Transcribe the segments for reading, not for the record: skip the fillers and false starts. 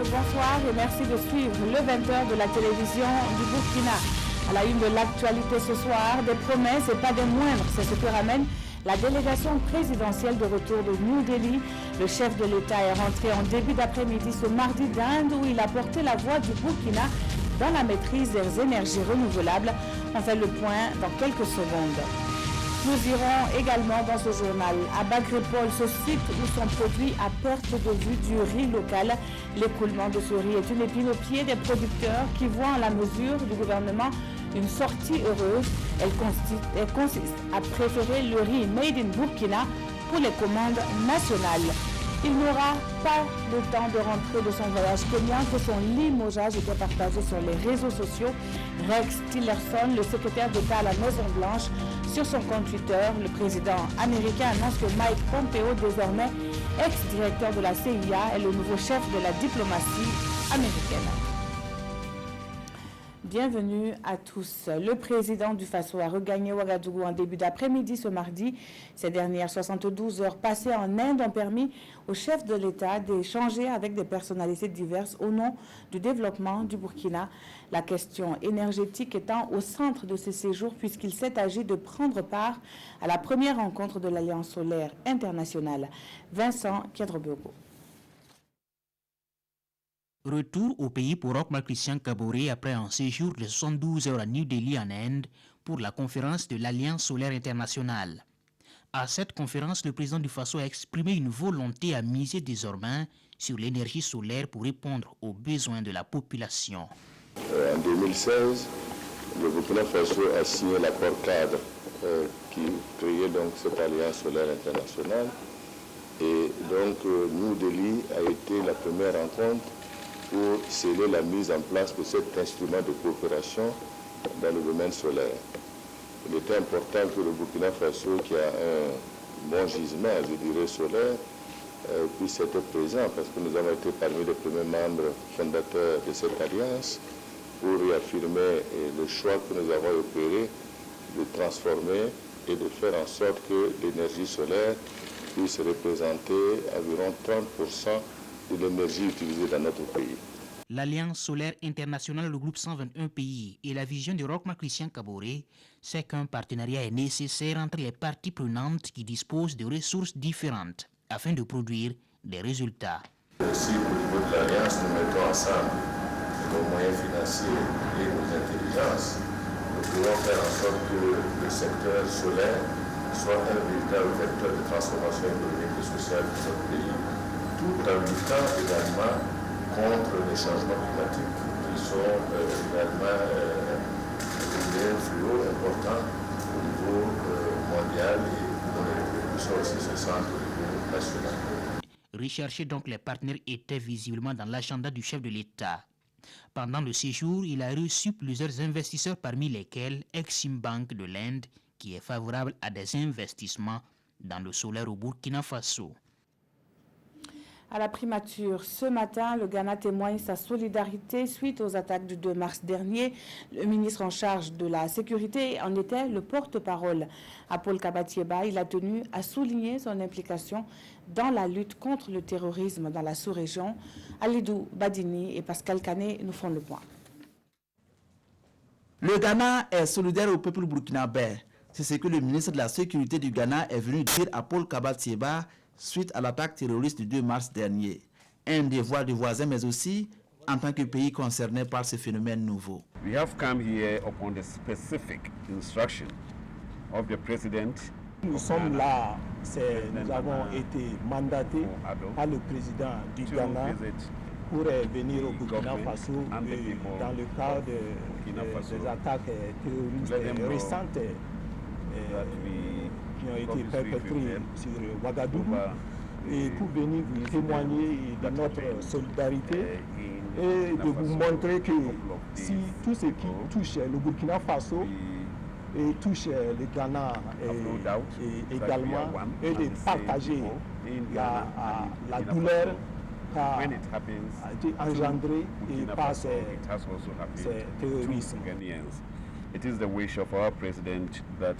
bonsoir et merci de suivre le 20h de la télévision du Burkina. À la une de l'actualité ce soir, des promesses et pas des moindres, c'est ce que ramène la délégation présidentielle de retour de New Delhi. Le chef de l'État est rentré en début d'après-midi ce mardi d'Inde où il a porté la voix du Burkina dans la maîtrise des énergies renouvelables. On fait le point dans quelques secondes. Nous irons également dans ce journal à Bagrépol, ce site où sont produits à perte de vue du riz local. L'écoulement de ce riz est une épine au pied des producteurs qui voient en la mesure du gouvernement une sortie heureuse. Elle consiste à préférer le riz made in Burkina pour les commandes nationales. Il n'aura pas le temps de rentrer de son voyage kenyan que son limogeage était partagé sur les réseaux sociaux. Rex Tillerson, le secrétaire d'État à la Maison-Blanche, sur son compte Twitter, le président américain annonce que Mike Pompeo, désormais ex-directeur de la CIA, est le nouveau chef de la diplomatie américaine. Bienvenue à tous. Le président du Faso a regagné Ouagadougou en début d'après-midi ce mardi. Ces dernières 72 heures passées en Inde ont permis au chef de l'État d'échanger avec des personnalités diverses au nom du développement du Burkina. La question énergétique étant au centre de ces séjours puisqu'il s'est agi de prendre part à la première rencontre de l'Alliance solaire internationale. Vincent Kiadrobogo. Retour au pays pour Roch-Marc Christian Kaboré après un séjour de 72 heures à New Delhi en Inde pour la conférence de l'Alliance solaire internationale. À cette conférence, le président du Faso a exprimé une volonté à miser désormais sur l'énergie solaire pour répondre aux besoins de la population. En 2016, le Burkina Faso a signé l'accord cadre qui créait donc cette Alliance solaire internationale. Et donc New Delhi a été la première rencontre pour sceller la mise en place de cet instrument de coopération dans le domaine solaire. Il était important que le Burkina Faso, qui a un bon gisement, je dirais, solaire, puisse être présent, parce que nous avons été parmi les premiers membres fondateurs de cette alliance, pour réaffirmer le choix que nous avons opéré de transformer et de faire en sorte que l'énergie solaire puisse représenter environ 30% de l'énergie utilisée dans notre pays. L'Alliance solaire internationale regroupe 121 pays et la vision de Roch-Marc Christian Kaboré, c'est qu'un partenariat est nécessaire entre les parties prenantes qui disposent de ressources différentes afin de produire des résultats. Si au niveau de l'Alliance, nous mettons ensemble nos moyens financiers et nos intelligences, nous pouvons faire en sorte que le secteur solaire soit un véritable vecteur de transformation économique et sociale de notre pays, tout en luttant également contre les changements climatiques qui sont également un fléau important au niveau mondial et dont les répercussions aussi se sentent au niveau national. Rechercher donc les partenaires était visiblement dans l'agenda du chef de l'État. Pendant le séjour, il a reçu plusieurs investisseurs parmi lesquels Exim Bank de l'Inde qui est favorable à des investissements dans le solaire au Burkina Faso. À la primature, ce matin, le Ghana témoigne sa solidarité suite aux attaques du 2 mars dernier. Le ministre en charge de la sécurité en était le porte-parole. À Paul Kabatieba, il a tenu à souligner son implication dans la lutte contre le terrorisme dans la sous-région. Alidou Badini et Pascal Kané nous font le point. Le Ghana est solidaire au peuple burkinabé. C'est ce que le ministre de la Sécurité du Ghana est venu dire à Paul Kabatieba suite à l'attaque terroriste du 2 mars dernier. Un devoir du voisin, mais aussi en tant que pays concerné par ce phénomène nouveau. We have come here upon the specific instruction of the president. Nous sommes là, nous avons été mandatés par le président du Ghana pour venir au Burkina Faso dans le cadre des attaques terroristes récentes qui ont été perpétrés sur Ouagadougou et pour venir vous témoigner de notre solidarité et de vous montrer que si tout ce qui touche le Burkina Faso et touche le Ghana également et de partager la douleur qui a été engendrée par ces terroristes. It is the wish of our president that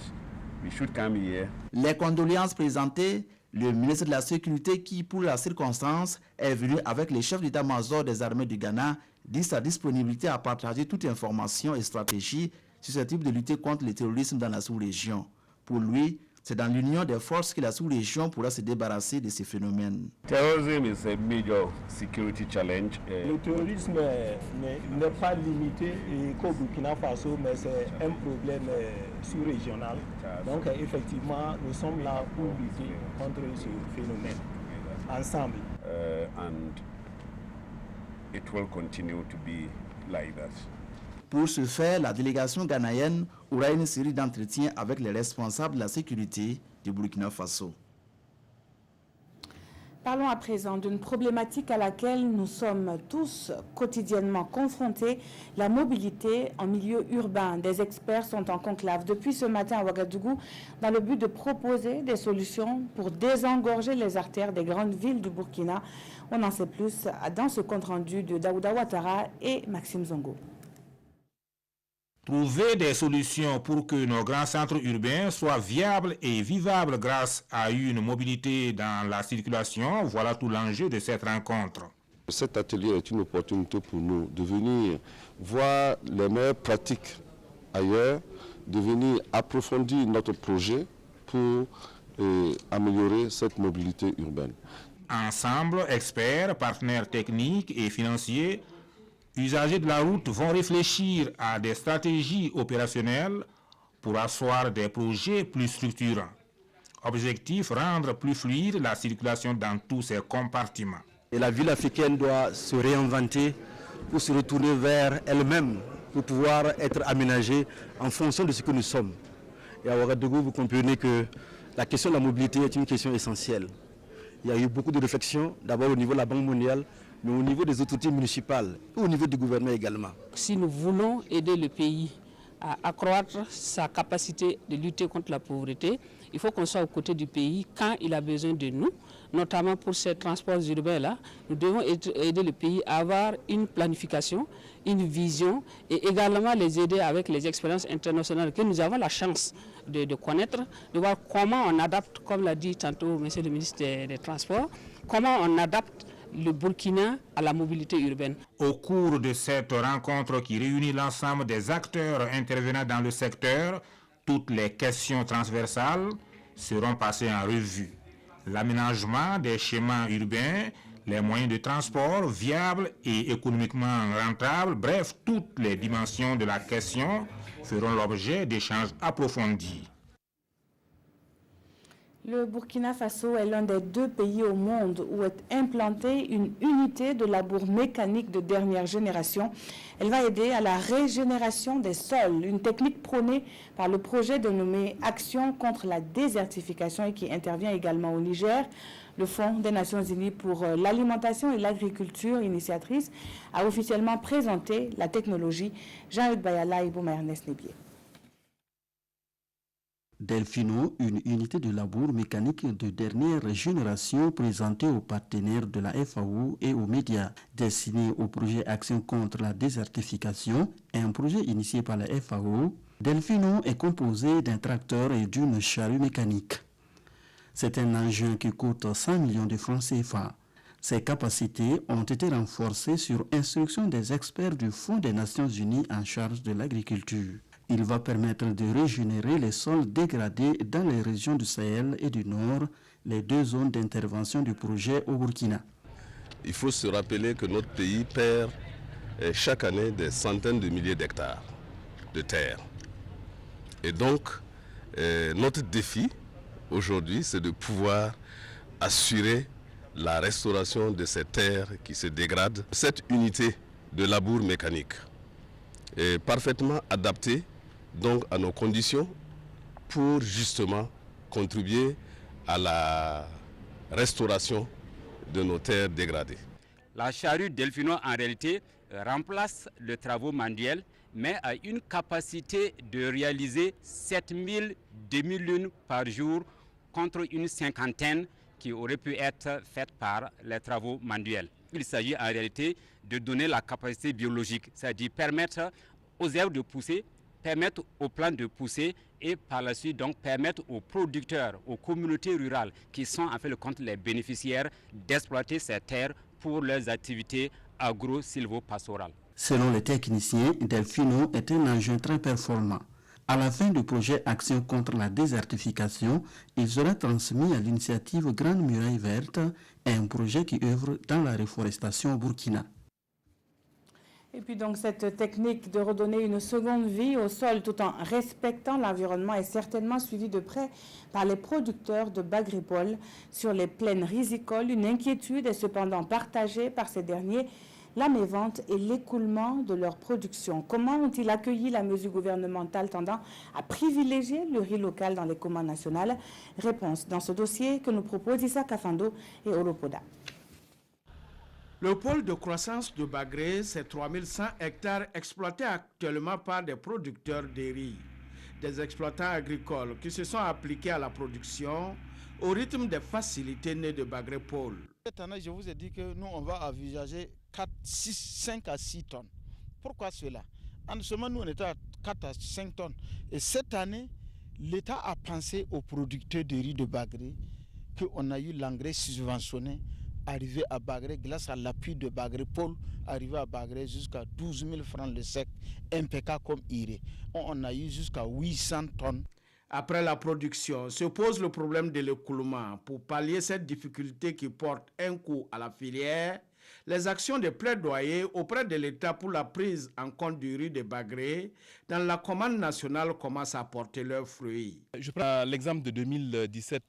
we should come here. Les condoléances présentées Le ministre de la Sécurité qui, pour la circonstance, est venu avec les chefs d'état-major des armées du Ghana, dit sa disponibilité à partager toute information et stratégie susceptible de lutter contre le terrorisme dans la sous-région. Pour lui, c'est dans l'union des forces que la sous-région pourra se débarrasser de ces phénomènes. Terrorism is a major security challenge. Le terrorisme n'est pas limité qu'au Burkina Faso, mais c'est un problème sous-régional. Donc effectivement, nous sommes là pour lutter contre ce phénomène, ensemble. And it will continue to be like that. Pour ce faire, la délégation ghanéenne aura une série d'entretiens avec les responsables de la sécurité du Burkina Faso. Parlons à présent d'une problématique à laquelle nous sommes tous quotidiennement confrontés, la mobilité en milieu urbain. Des experts sont en conclave depuis ce matin à Ouagadougou dans le but de proposer des solutions pour désengorger les artères des grandes villes du Burkina. On en sait plus dans ce compte-rendu de Daouda Ouattara et Maxime Zongo. Trouver des solutions pour que nos grands centres urbains soient viables et vivables grâce à une mobilité dans la circulation, voilà tout l'enjeu de cette rencontre. Cet atelier est une opportunité pour nous de venir voir les meilleures pratiques ailleurs, de venir approfondir notre projet pour améliorer cette mobilité urbaine. Ensemble, experts, partenaires techniques et financiers, usagers de la route vont réfléchir à des stratégies opérationnelles pour asseoir des projets plus structurants. Objectif, rendre plus fluide la circulation dans tous ses compartiments. Et la ville africaine doit se réinventer pour se retourner vers elle-même, pour pouvoir être aménagée en fonction de ce que nous sommes. Et à Ouagadougou, vous comprenez que la question de la mobilité est une question essentielle. Il y a eu beaucoup de réflexions, d'abord au niveau de la Banque mondiale, mais au niveau des autorités municipales et au niveau du gouvernement également. Si nous voulons aider le pays à accroître sa capacité de lutter contre la pauvreté, il faut qu'on soit aux côtés du pays quand il a besoin de nous, notamment pour ces transports urbains-là. Nous devons aider le pays à avoir une planification, une vision et également les aider avec les expériences internationales que nous avons la chance de connaître, de voir comment on adapte, comme l'a dit tantôt monsieur le ministre des Transports, comment on adapte le Burkina à la mobilité urbaine. Au cours de cette rencontre qui réunit l'ensemble des acteurs intervenant dans le secteur, toutes les questions transversales seront passées en revue. L'aménagement des schémas urbains, les moyens de transport viables et économiquement rentables, bref, toutes les dimensions de la question feront l'objet d'échanges approfondis. Le Burkina Faso est l'un des 2 pays au monde où est implantée une unité de labour mécanique de dernière génération. Elle va aider à la régénération des sols, une technique prônée par le projet dénommé Action contre la désertification et qui intervient également au Niger. Le Fonds des Nations Unies pour l'alimentation et l'agriculture, initiatrice, a officiellement présenté la technologie. Jean-Hugues Bayala et Bouma Ernest Nébier. Delphino, une unité de labour mécanique de dernière génération présentée aux partenaires de la FAO et aux médias, destinée au projet Action contre la désertification, un projet initié par la FAO. Delphino est composé d'un tracteur et d'une charrue mécanique. C'est un engin qui coûte 100 millions de francs CFA. Ses capacités ont été renforcées sur instruction des experts du Fonds des Nations Unies en charge de l'agriculture. Il va permettre de régénérer les sols dégradés dans les régions du Sahel et du Nord, les 2 zones d'intervention du projet au Burkina. Il faut se rappeler que notre pays perd chaque année des centaines de milliers d'hectares de terre. Et donc, notre défi aujourd'hui, c'est de pouvoir assurer la restauration de ces terres qui se dégradent. Cette unité de labour mécanique est parfaitement adaptée donc à nos conditions pour justement contribuer à la restauration de nos terres dégradées. La charrue Delphino en réalité remplace le travaux manuel mais a une capacité de réaliser 7000 demi-lunes par jour contre une cinquantaine qui aurait pu être faite par les travaux manuels. Il s'agit en réalité de donner la capacité biologique, c'est-à-dire permettre aux herbes de pousser permettre au plan de pousser et par la suite donc permettre aux producteurs, aux communautés rurales qui sont en fait le compte les bénéficiaires d'exploiter ces terres pour leurs activités agro-silvopastorales. Selon les techniciens, Delfino est un engin très performant. À la fin du projet Action contre la désertification, il sera transmis à l'initiative Grande Muraille Verte, un projet qui œuvre dans la reforestation au Burkina. Et puis donc cette technique de redonner une seconde vie au sol tout en respectant l'environnement est certainement suivie de près par les producteurs de Bagrépole sur les plaines rizicoles. Une inquiétude est cependant partagée par ces derniers, la mévente et l'écoulement de leur production. Comment ont-ils accueilli la mesure gouvernementale tendant à privilégier le riz local dans les commandes nationales? Réponse dans ce dossier que nous proposent Issa Kafando et Olopoda. Le pôle de croissance de Bagré, c'est 3100 hectares exploités actuellement par des producteurs de riz, des exploitants agricoles qui se sont appliqués à la production au rythme des facilités nées de Bagré Pôle. Cette année, je vous ai dit que nous, on va envisager 5 à 6 tonnes. Pourquoi cela? En ce moment, nous, on était à 4 à 5 tonnes. Et cette année, l'État a pensé aux producteurs de riz de Bagré qu'on a eu l'engrais subventionné arrivé à Bagré grâce à l'appui de Bagré Pôle, arrivé à Bagré jusqu'à 12 000 francs le sec, MPK comme IRE. On a eu jusqu'à 800 tonnes. Après la production, se pose le problème de l'écoulement. Pour pallier cette difficulté qui porte un coup à la filière, les actions de plaidoyer auprès de l'État pour la prise en compte du riz de Bagré dans la commande nationale commencent à porter leurs fruits. Je prends l'exemple de 2017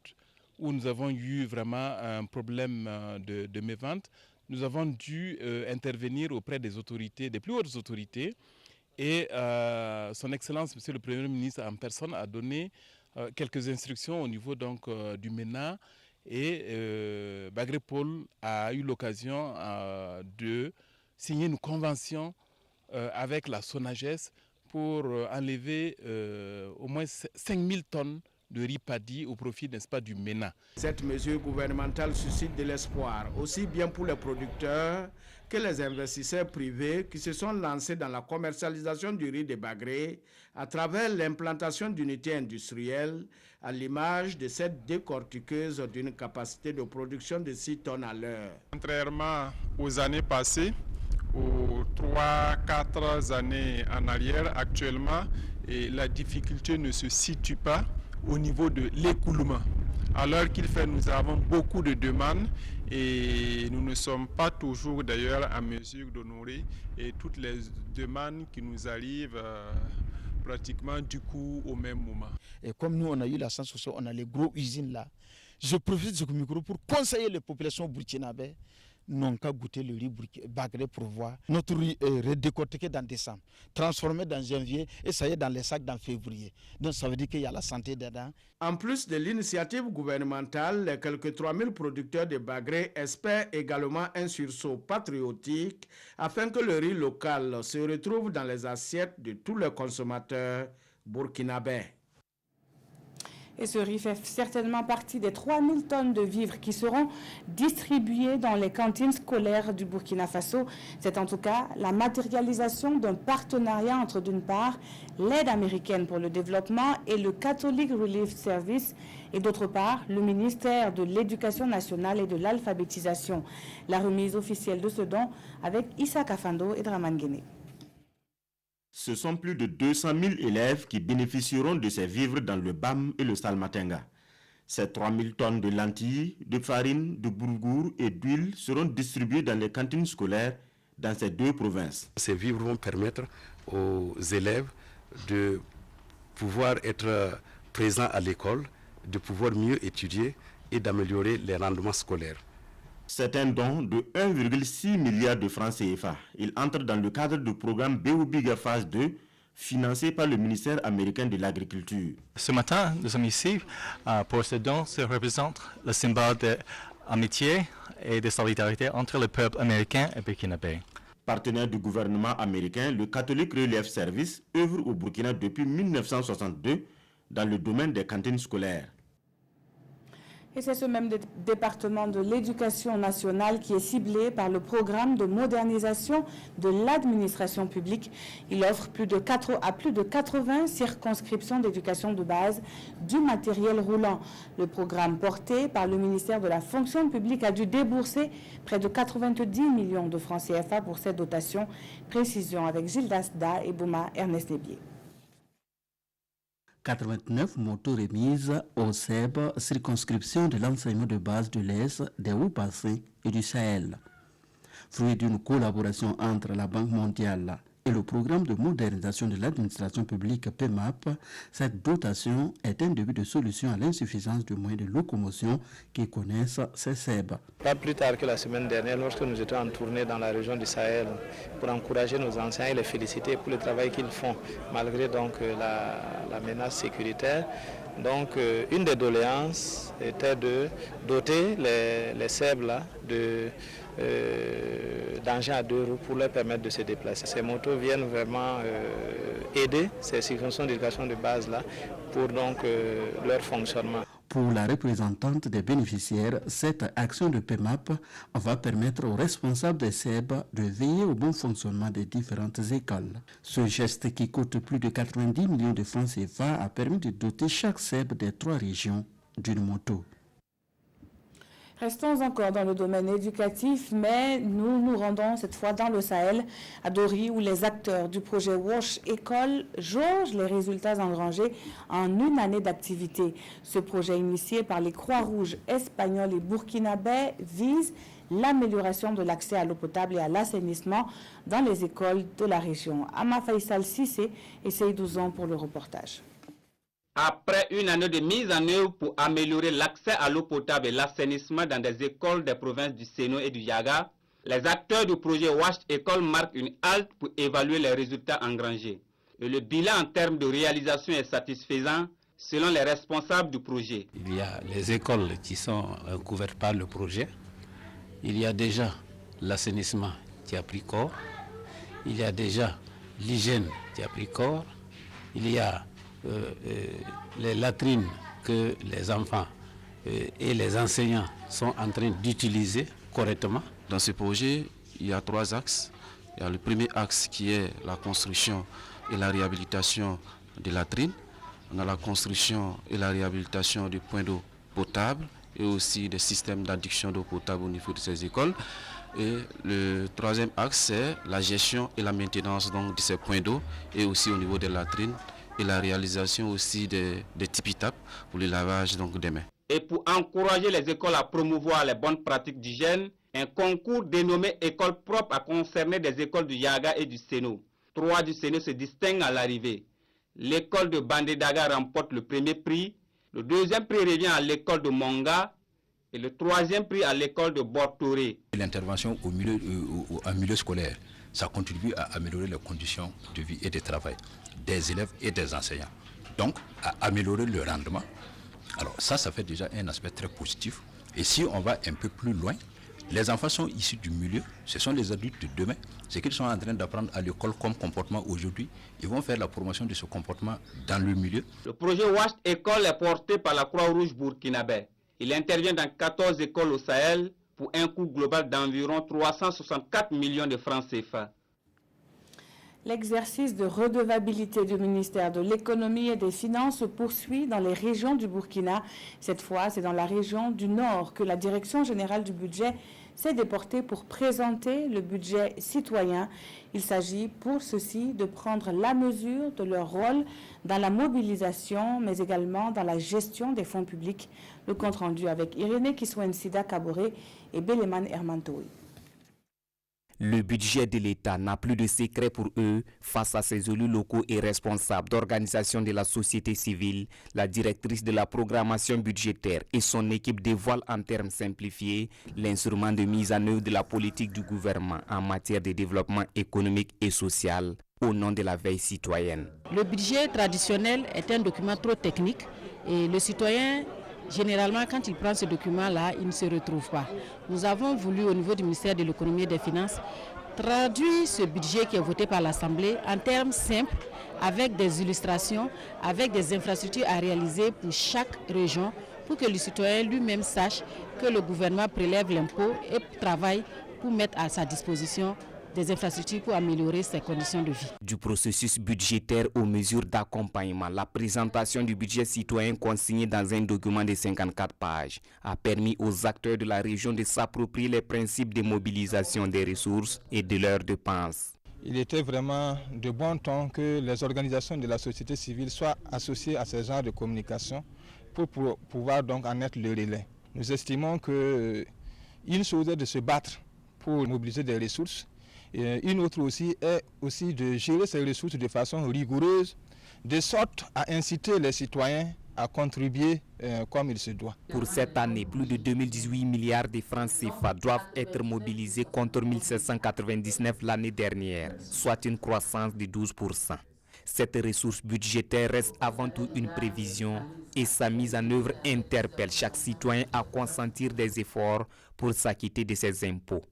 où nous avons eu vraiment un problème de mévente. Nous avons dû intervenir auprès des autorités, des plus hautes autorités. Et son Excellence, Monsieur le Premier ministre en personne, a donné quelques instructions au niveau donc, du MENA. Et Bagré Pôle a eu l'occasion de signer une convention avec la SONAGES pour enlever au moins 5000 tonnes de riz paddy au profit, n'est-ce pas, du MENA. Cette mesure gouvernementale suscite de l'espoir, aussi bien pour les producteurs que les investisseurs privés qui se sont lancés dans la commercialisation du riz de Bagré à travers l'implantation d'unités industrielles à l'image de cette décortiqueuse d'une capacité de production de 6 tonnes à l'heure. Contrairement aux années passées, aux 3-4 années en arrière, actuellement, la difficulté ne se situe pas au niveau de l'écoulement. À l'heure qu'il fait, nous avons beaucoup de demandes et nous ne sommes pas toujours d'ailleurs en mesure d'honorer toutes les demandes qui nous arrivent pratiquement du coup au même moment. Et comme nous on a eu la chance aussi, on a les gros usines là. Je profite de ce micro pour conseiller les populations burkinabées n'ont qu'à goûter le riz Bagré pour voir. Notre riz est redécortiqué dans décembre, transformé dans janvier et ça y est dans les sacs dans février. Donc ça veut dire qu'il y a la santé dedans. En plus de l'initiative gouvernementale, les quelques 3000 producteurs de Bagré espèrent également un sursaut patriotique afin que le riz local se retrouve dans les assiettes de tous les consommateurs burkinabés. Et ce riz fait certainement partie des 3000 tonnes de vivres qui seront distribuées dans les cantines scolaires du Burkina Faso. C'est en tout cas la matérialisation d'un partenariat entre, d'une part, l'aide américaine pour le développement et le Catholic Relief Service, et d'autre part, le ministère de l'Éducation nationale et de l'alphabétisation. La remise officielle de ce don avec Issa Kafando et Draman Guéné. Ce sont plus de 200 000 élèves qui bénéficieront de ces vivres dans le BAM et le Salmatenga. Ces 3 000 tonnes de lentilles, de farine, de boulgour et d'huile seront distribuées dans les cantines scolaires dans ces deux provinces. Ces vivres vont permettre aux élèves de pouvoir être présents à l'école, de pouvoir mieux étudier et d'améliorer les rendements scolaires. C'est un don de 1,6 milliard de francs CFA. Il entre dans le cadre du programme BOBIGA Phase 2, financé par le ministère américain de l'Agriculture. Ce matin, nous sommes ici pour ce don. Ça représente le symbole d'amitié et de solidarité entre le peuple américain et burkinabé. Partenaire du gouvernement américain, le Catholic Relief Service œuvre au Burkina depuis 1962 dans le domaine des cantines scolaires. Et c'est ce même département de l'éducation nationale qui est ciblé par le programme de modernisation de l'administration publique. Il offre plus de 80 circonscriptions d'éducation de base du matériel roulant. Le programme porté par le ministère de la fonction publique a dû débourser près de 90 millions de francs CFA pour cette dotation. Précision avec Gilles Dasda et Bouma Ernest Nebier. 89 motos remises au SEB, circonscription de l'enseignement de base de l'Est, des Hauts-Bassins et du Sahel. Fruit d'une collaboration entre la Banque mondiale et le programme de modernisation de l'administration publique PEMAP, cette dotation est un début de solution à l'insuffisance de moyens de locomotion qui connaissent ces SEB. Pas plus tard que la semaine dernière, lorsque nous étions en tournée dans la région du Sahel pour encourager nos anciens et les féliciter pour le travail qu'ils font, malgré donc la menace sécuritaire. Donc une des doléances était de doter les SEB là d'engins à 2 roues pour leur permettre de se déplacer. Ces motos viennent vraiment aider ces circonscriptions d'éducation de base là pour donc leur fonctionnement. Pour la représentante des bénéficiaires, cette action de PEMAP va permettre aux responsables des SEB de veiller au bon fonctionnement des différentes écoles. Ce geste qui coûte plus de 90 millions de francs CFA a permis de doter chaque SEB des 3 régions d'une moto. Restons encore dans le domaine éducatif, mais nous nous rendons cette fois dans le Sahel, à Dori, où les acteurs du projet WASH École jaugent les résultats engrangés en une année d'activité. Ce projet initié par les Croix-Rouges espagnols et burkinabais vise l'amélioration de l'accès à l'eau potable et à l'assainissement dans les écoles de la région. Ama Faisal Sissé et Seydou ans pour le reportage. Après une année de mise en œuvre pour améliorer l'accès à l'eau potable et l'assainissement dans des écoles des provinces du Sénou et du Yaga, les acteurs du projet WASH École marquent une halte pour évaluer les résultats engrangés. Et le bilan en termes de réalisation est satisfaisant selon les responsables du projet. Il y a les écoles qui sont couvertes par le projet. Il y a déjà l'assainissement qui a pris corps. Il y a déjà l'hygiène qui a pris corps. Il y a les latrines que les enfants et les enseignants sont en train d'utiliser correctement. Dans ce projet, il y a 3 axes. Il y a le premier axe qui est la construction et la réhabilitation des latrines. On a la construction et la réhabilitation des points d'eau potable et aussi des systèmes d'adduction d'eau potable au niveau de ces écoles. Et le 3e axe, c'est la gestion et la maintenance donc, de ces points d'eau et aussi au niveau des latrines et la réalisation aussi des tipi-tap pour le lavage donc, des mains. Et pour encourager les écoles à promouvoir les bonnes pratiques d'hygiène, un concours dénommé École propre a concerné des écoles du Yaga et du Sénou. 3 du Sénou se distinguent à l'arrivée. L'école de Bandé-Daga remporte le premier prix, le 2e prix revient à l'école de Monga et le 3e prix à l'école de Bortoré. L'intervention en milieu scolaire, ça contribue à améliorer les conditions de vie et de travail des élèves et des enseignants. Donc, à améliorer le rendement. Alors ça fait déjà un aspect très positif. Et si on va un peu plus loin, les enfants sont issus du milieu, ce sont les adultes de demain. Ce qu'ils sont en train d'apprendre à l'école comme comportement aujourd'hui, ils vont faire la promotion de ce comportement dans le milieu. Le projet WASH École est porté par la Croix-Rouge burkinabé. Il intervient dans 14 écoles au Sahel pour un coût global d'environ 364 millions de francs CFA. L'exercice de redevabilité du ministère de l'Économie et des Finances se poursuit dans les régions du Burkina. Cette fois, c'est dans la région du Nord que la Direction générale du budget s'est déportée pour présenter le budget citoyen. Il s'agit pour ceux-ci de prendre la mesure de leur rôle dans la mobilisation, mais également dans la gestion des fonds publics. Le compte-rendu avec Irénée Kiswensida Kaboré et Beleman Hermantoui. Le budget de l'État n'a plus de secret pour eux face à ces élus locaux et responsables d'organisations de la société civile. La directrice de la programmation budgétaire et son équipe dévoilent en termes simplifiés l'instrument de mise en œuvre de la politique du gouvernement en matière de développement économique et social au nom de la veille citoyenne. Le budget traditionnel est un document trop technique et le citoyen, généralement, quand il prend ce document-là, il ne se retrouve pas. Nous avons voulu, au niveau du ministère de l'Économie et des Finances, traduire ce budget qui est voté par l'Assemblée en termes simples, avec des illustrations, avec des infrastructures à réaliser pour chaque région, pour que le citoyen lui-même sache que le gouvernement prélève l'impôt et travaille pour mettre à sa disposition des infrastructures pour améliorer ses conditions de vie. Du processus budgétaire aux mesures d'accompagnement, la présentation du budget citoyen consigné dans un document de 54 pages a permis aux acteurs de la région de s'approprier les principes de mobilisation des ressources et de leurs dépenses. Il était vraiment de bon ton que les organisations de la société civile soient associées à ce genre de communication pour pouvoir donc en être le relais. Nous estimons qu'une chose est de se battre pour mobiliser des ressources. Et une autre aussi est aussi de gérer ces ressources de façon rigoureuse, de sorte à inciter les citoyens à contribuer comme il se doit. Pour cette année, plus de 2018 milliards de francs CFA doivent être mobilisés contre 1799 l'année dernière, soit une croissance de 12%. Cette ressource budgétaire reste avant tout une prévision et sa mise en œuvre interpelle chaque citoyen à consentir des efforts pour s'acquitter de ses impôts.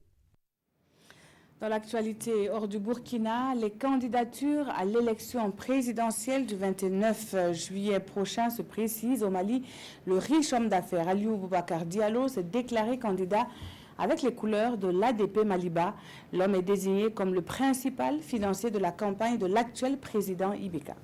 Dans l'actualité hors du Burkina, les candidatures à l'élection présidentielle du 29 juillet prochain se précisent. Au Mali, le riche homme d'affaires Aliou Boubacar Diallo s'est déclaré candidat avec les couleurs de l'ADP Maliba. L'homme est désigné comme le principal financier de la campagne de l'actuel président Ibeka.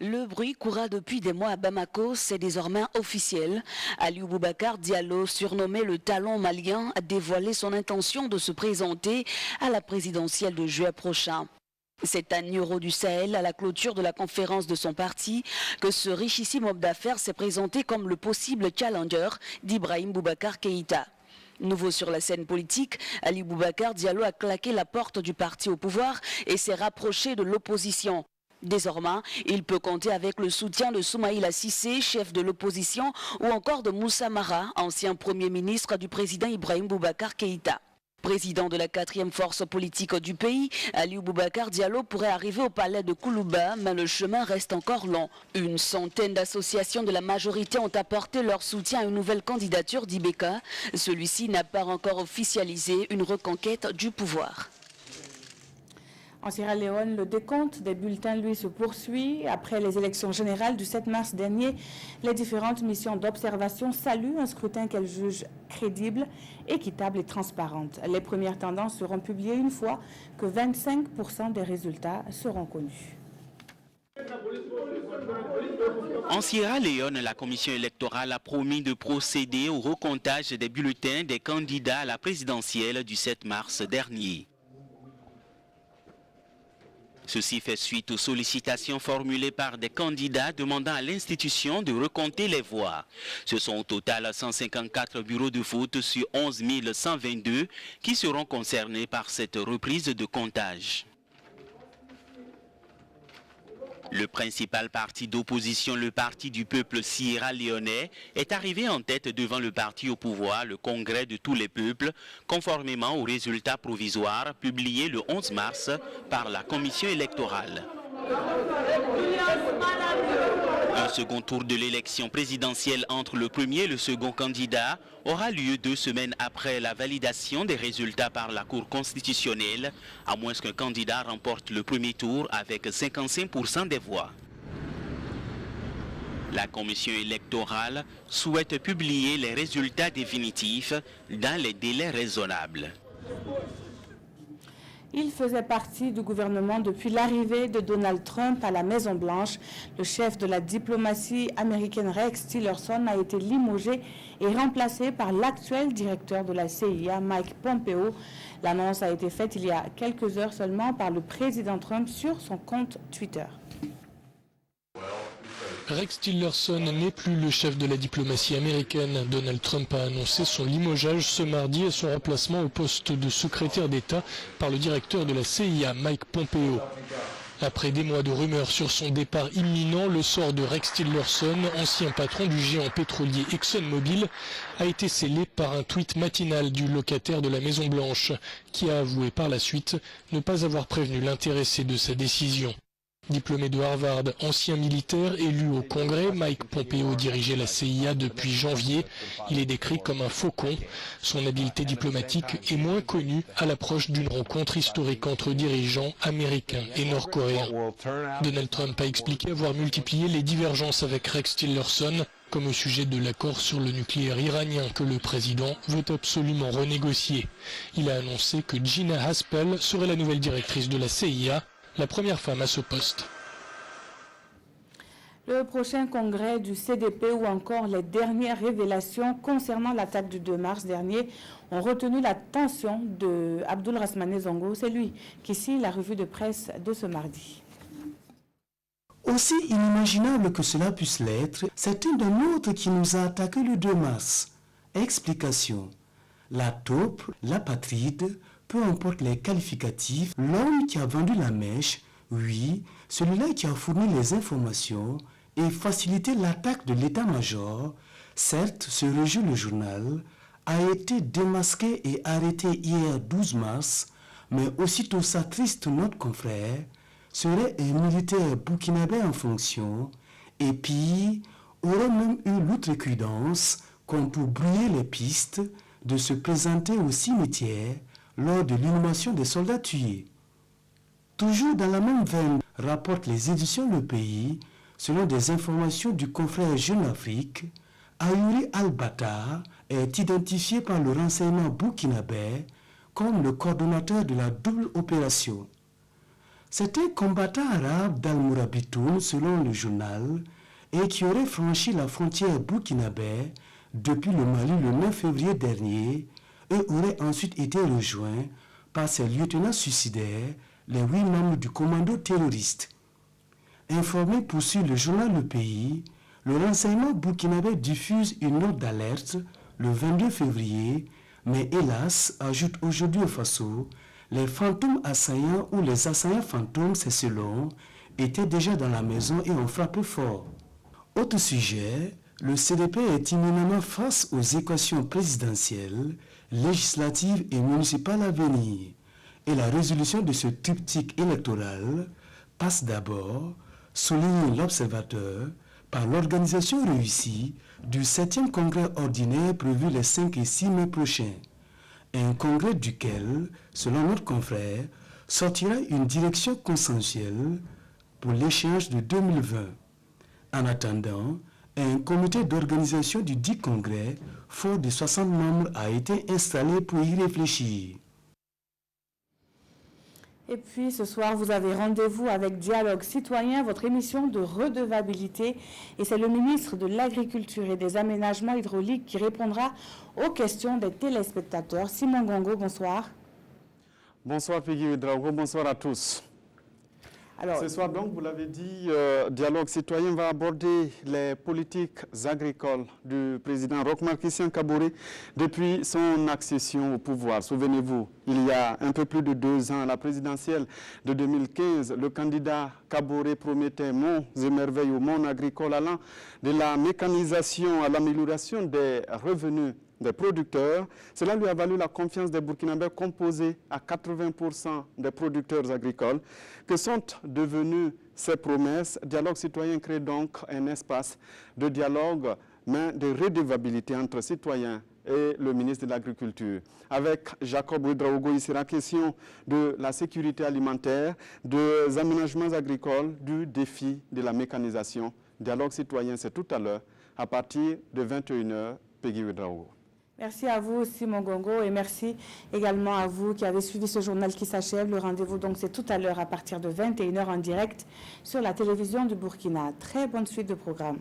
Le bruit courra depuis des mois à Bamako, c'est désormais officiel. Aliou Boubacar Diallo, surnommé le talon malien, a dévoilé son intention de se présenter à la présidentielle de juillet prochain. C'est à Nioro du Sahel, à la clôture de la conférence de son parti, que ce richissime homme d'affaires s'est présenté comme le possible challenger d'Ibrahim Boubacar Keïta. Nouveau sur la scène politique, Aliou Boubacar Diallo a claqué la porte du parti au pouvoir et s'est rapproché de l'opposition. Désormais, il peut compter avec le soutien de Soumaïla Cissé, chef de l'opposition, ou encore de Moussa Mara, ancien premier ministre du président Ibrahim Boubacar Keïta. Président de la 4e force politique du pays, Aliou Boubacar Diallo pourrait arriver au palais de Koulouba, mais le chemin reste encore long. Une centaine d'associations de la majorité ont apporté leur soutien à une nouvelle candidature d'Ibeka. Celui-ci n'a pas encore officialisé une reconquête du pouvoir. En Sierra Leone, le décompte des bulletins, lui, se poursuit. Après les élections générales du 7 mars dernier, les différentes missions d'observation saluent un scrutin qu'elles jugent crédible, équitable et transparente. Les premières tendances seront publiées une fois que 25% des résultats seront connus. En Sierra Leone, la commission électorale a promis de procéder au recomptage des bulletins des candidats à la présidentielle du 7 mars dernier. Ceci fait suite aux sollicitations formulées par des candidats demandant à l'institution de recompter les voix. Ce sont au total 154 bureaux de vote sur 11 122 qui seront concernés par cette reprise de comptage. Le principal parti d'opposition, le Parti du peuple sierra-léonais, est arrivé en tête devant le parti au pouvoir, le Congrès de tous les peuples, conformément aux résultats provisoires publiés le 11 mars par la commission électorale. Un second tour de l'élection présidentielle entre le premier et le second candidat aura lieu 2 semaines après la validation des résultats par la Cour constitutionnelle, à moins qu'un candidat remporte le premier tour avec 55% des voix. La commission électorale souhaite publier les résultats définitifs dans les délais raisonnables. Il faisait partie du gouvernement depuis l'arrivée de Donald Trump à la Maison-Blanche. Le chef de la diplomatie américaine Rex Tillerson a été limogé et remplacé par l'actuel directeur de la CIA, Mike Pompeo. L'annonce a été faite il y a quelques heures seulement par le président Trump sur son compte Twitter. Rex Tillerson n'est plus le chef de la diplomatie américaine. Donald Trump a annoncé son limogeage ce mardi et son remplacement au poste de secrétaire d'État par le directeur de la CIA, Mike Pompeo. Après des mois de rumeurs sur son départ imminent, le sort de Rex Tillerson, ancien patron du géant pétrolier ExxonMobil, a été scellé par un tweet matinal du locataire de la Maison-Blanche, qui a avoué par la suite ne pas avoir prévenu l'intéressé de sa décision. Diplômé de Harvard, ancien militaire élu au Congrès, Mike Pompeo dirigeait la CIA depuis janvier. Il est décrit comme un faucon. Son habileté diplomatique est moins connue à l'approche d'une rencontre historique entre dirigeants américains et nord-coréens. Donald Trump a expliqué avoir multiplié les divergences avec Rex Tillerson, comme au sujet de l'accord sur le nucléaire iranien que le président veut absolument renégocier. Il a annoncé que Gina Haspel serait la nouvelle directrice de la CIA, la première femme à ce poste. Le prochain congrès du CDP ou encore les dernières révélations concernant l'attaque du 2 mars dernier ont retenu l'attention de Abdoul Rasmane Zongo. C'est lui qui signe la revue de presse de ce mardi. Aussi inimaginable que cela puisse l'être, c'est un d'un autre qui nous a attaqué le 2 mars. Explication. La taupe, l'apatride, peu importe les qualificatifs, l'homme qui a vendu la mèche, oui, celui-là qui a fourni les informations et facilité l'attaque de l'état-major, certes, se réjouit le journal, a été démasqué et arrêté hier 12 mars, mais aussitôt sa triste note confrère, serait un militaire burkinabé en fonction, et puis aurait même eu l'outrecuidance, comme pour brouiller les pistes, de se présenter au cimetière lors de l'inhumation des soldats tués. Toujours dans la même veine, rapportent les éditions Le Pays, selon des informations du confrère Jeune Afrique, Ayouri Al-Bata est identifié par le renseignement burkinabé comme le coordonnateur de la double opération. C'est un combattant arabe d'Al-Mourabitoun, selon le journal, et qui aurait franchi la frontière burkinabé depuis le Mali le 9 février dernier et aurait ensuite été rejoint par ses lieutenants suicidaires, les 8 membres du commando terroriste. Informé poursuit le journal Le Pays, le renseignement burkinabé diffuse une note d'alerte le 22 février, mais hélas, ajoute aujourd'hui au Faso, les fantômes assaillants ou les assaillants fantômes, c'est selon, étaient déjà dans la maison et ont frappé fort. Autre sujet, le CDP est imminemment face aux équations présidentielles, législatives et municipales à venir. Et la résolution de ce triptyque électoral passe d'abord, souligne l'observateur, par l'organisation réussie du 7e congrès ordinaire prévu les 5 et 6 mai prochains. Un congrès duquel, selon notre confrère, sortira une direction consensuelle pour l'échéance de 2020. En attendant, un comité d'organisation du dit congrès, fort de 60 membres, a été installé pour y réfléchir. Et puis ce soir, vous avez rendez-vous avec Dialogue Citoyen, votre émission de redevabilité. Et c'est le ministre de l'Agriculture et des Aménagements hydrauliques qui répondra aux questions des téléspectateurs. Simon Gongo, bonsoir. Bonsoir Peggy Ouedraogo, bonsoir à tous. Alors, ce soir donc, vous l'avez dit, Dialogue Citoyen va aborder les politiques agricoles du président Roch-Marc Christian Kaboré depuis son accession au pouvoir. Souvenez-vous, il y a un peu plus de 2 ans, à la présidentielle de 2015, le candidat Kaboré promettait monts et merveilles au monde agricole allant de la mécanisation à l'amélioration des revenus des producteurs. Cela lui a valu la confiance des Burkinabés composés à 80% des producteurs agricoles. Que sont devenues ces promesses? Dialogue Citoyen crée donc un espace de dialogue, mais de redevabilité entre citoyens et le ministre de l'Agriculture. Avec Jacob Ouedraogo, il sera question de la sécurité alimentaire, des aménagements agricoles, du défi de la mécanisation. Dialogue Citoyen, c'est tout à l'heure, à partir de 21h, Peggy Ouedraogo. Merci à vous, Simon Gongo, et merci également à vous qui avez suivi ce journal qui s'achève. Le rendez-vous, donc, c'est tout à l'heure à partir de 21h en direct sur la télévision du Burkina. Très bonne suite de programme.